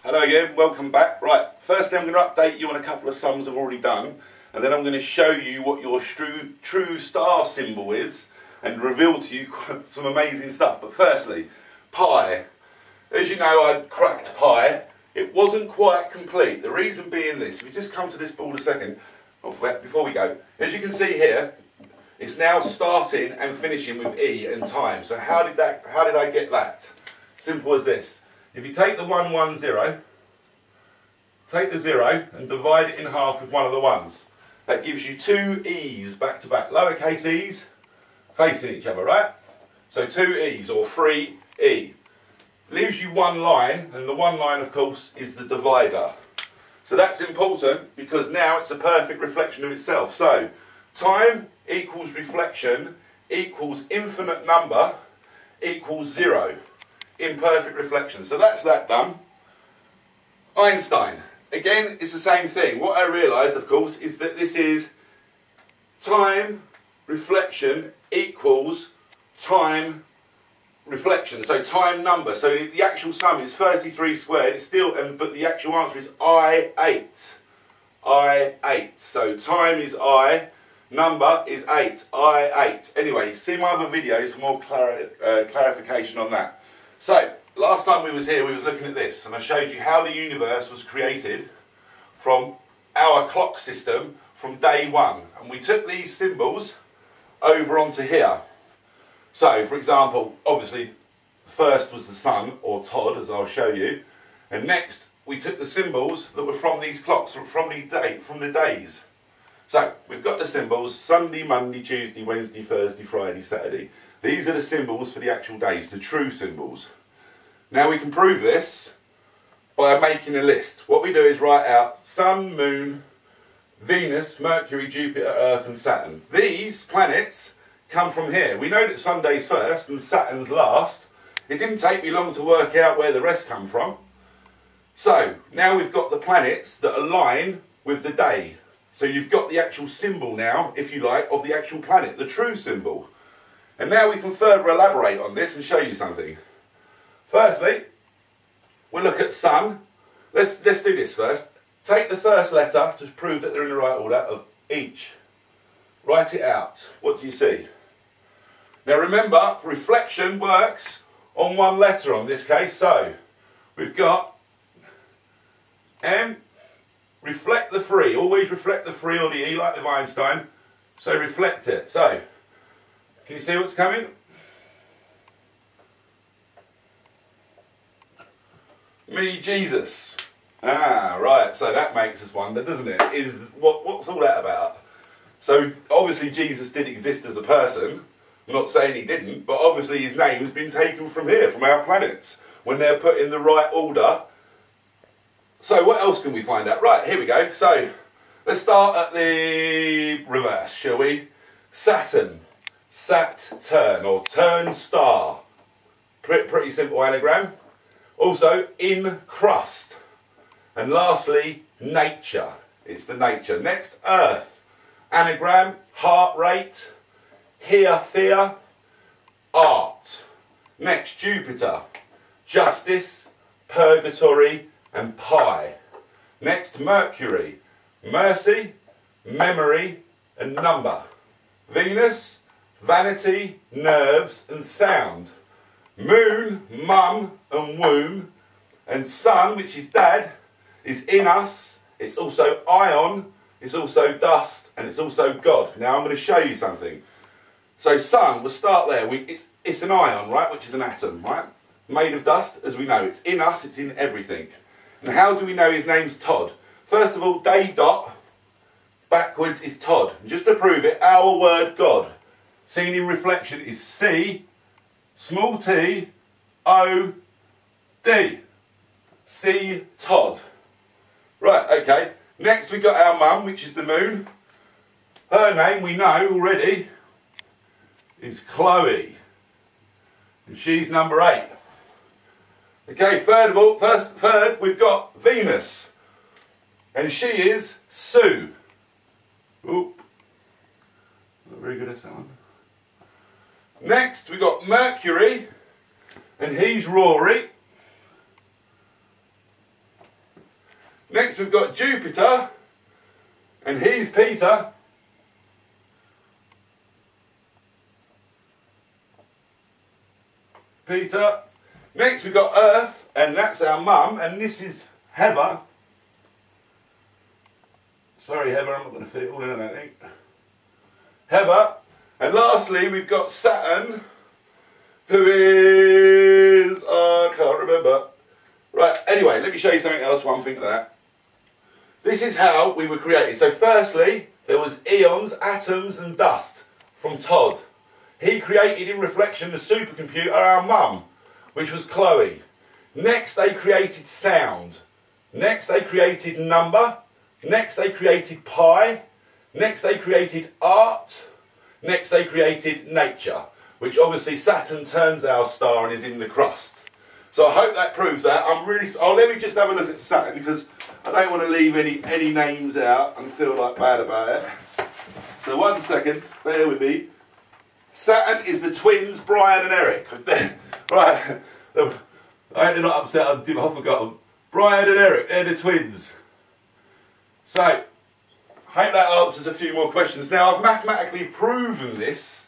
Hello again, welcome back. Right, firstly I'm going to update you on a couple of sums I've already done, and then I'm going to show you what your true star symbol is and reveal to you some amazing stuff. But firstly, pi. As you know, I cracked pi. It wasn't quite complete. The reason being this, if we just come to this board a second, before we go, as you can see here, it's now starting and finishing with E and time. So how did I get that? Simple as this. If you take the 110, take the 0 and divide it in half with one of the ones. That gives you two E's back to back. Lowercase e's facing each other, right? So two E's or 3E. Leaves you one line, and the one line of course is the divider. So that's important because now it's a perfect reflection of itself. So time equals reflection equals infinite number equals 0. Imperfect reflection. So that's that done. Einstein. Again, it's the same thing. What I realised, of course, is that this is time reflection equals time reflection. So time number. So the actual sum is 33 squared. It's still, but the actual answer is I8. I8. So time is I. Number is 8. I8. Anyway, see my other videos for more clarification on that. So, last time we was here, we was looking at this, and I showed you how the universe was created from our clock system from day one. And we took these symbols over onto here. So, for example, obviously, first was the sun, or Todd, as I'll show you. And next, we took the symbols that were from these clocks, from the days. So, we've got the symbols, Sunday, Monday, Tuesday, Wednesday, Thursday, Friday, Saturday. These are the symbols for the actual days, the true symbols. Now we can prove this by making a list. What we do is write out Sun, Moon, Venus, Mercury, Jupiter, Earth and Saturn. These planets come from here. We know that Sunday's first and Saturn's last. It didn't take me long to work out where the rest come from. So now we've got the planets that align with the day. So you've got the actual symbol now, if you like, of the actual planet, the true symbol. And now we can further elaborate on this and show you something. Firstly, we'll look at sun. Let's do this first. Take the first letter to prove that they're in the right order of each. Write it out. What do you see? Now remember, reflection works on one letter on this case. So we've got M. Reflect the 3. Always reflect the 3 or the E like with Einstein. So reflect it. So can you see what's coming? Me, Jesus. Ah, right. So that makes us wonder, doesn't it? What's all that about? So obviously Jesus did exist as a person. I'm not saying he didn't, but obviously his name has been taken from here, from our planets, when they're put in the right order. So what else can we find out? Right, here we go. So let's start at the reverse, shall we? Saturn. Saturn, or turn star. Pretty simple anagram. Also, in crust. And lastly, nature. It's the nature. Next, earth. Anagram, heart rate. Fear, art. Next, Jupiter. Justice, purgatory, and pie. Next, Mercury. Mercy, memory, and number. Venus, vanity, nerves and sound. Moon, mum and womb. And sun, which is dad, is in us. It's also ion, it's also dust, and it's also God. Now I'm going to show you something. So sun, we'll start there. It's an ion, right, which is an atom, right? Made of dust, as we know. It's in us, it's in everything. And how do we know his name's Todd? First of all, day dot, backwards is Todd. And just to prove it, our word God, seen in reflection, is C, small t, O, D. C, Todd. Right, okay. Next we got our mum, which is the moon. Her name, we know already, is Chloe. And she's number 8. Okay, third, we've got Venus. And she is Sue. Oop. Not very good at that one. Next, we've got Mercury. And he's Rory. Next we've got Jupiter, and he's Peter. Peter. Next we've got Earth, and that's our mum, and this is Heather. Sorry Heather, I'm not going to fit it all in, I don't think. Heather. And lastly we've got Saturn, who is, I can't remember. Right, anyway, let me show you something else while I'm thinking of that. This is how we were created. So firstly, there was eons, atoms and dust from Todd. He created in reflection the supercomputer, our mum, which was Chloe. Next they created sound. Next they created number. Next they created pi. Next they created art. Next they created nature, which obviously Saturn turns our star and is in the crust. So I hope that proves that. Let me just have a look at Saturn, because I don't want to leave any names out and feel like bad about it. So 1 second, bear with me. Saturn is the twins, Brian and Eric. Right, I ended up upset, I forgot them. Brian and Eric, they're the twins. So, I hope that answers a few more questions. Now, I've mathematically proven this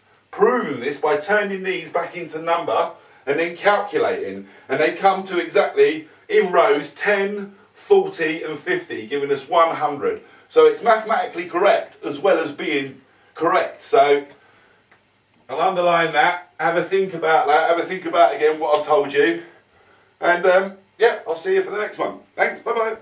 by turning these back into number and then calculating. And they come to exactly, in rows, 10, 40 and 50, giving us 100. So it's mathematically correct as well as being correct. So I'll underline that, have a think about that, have a think about again what I've told you. And yeah, I'll see you for the next one. Thanks, bye-bye.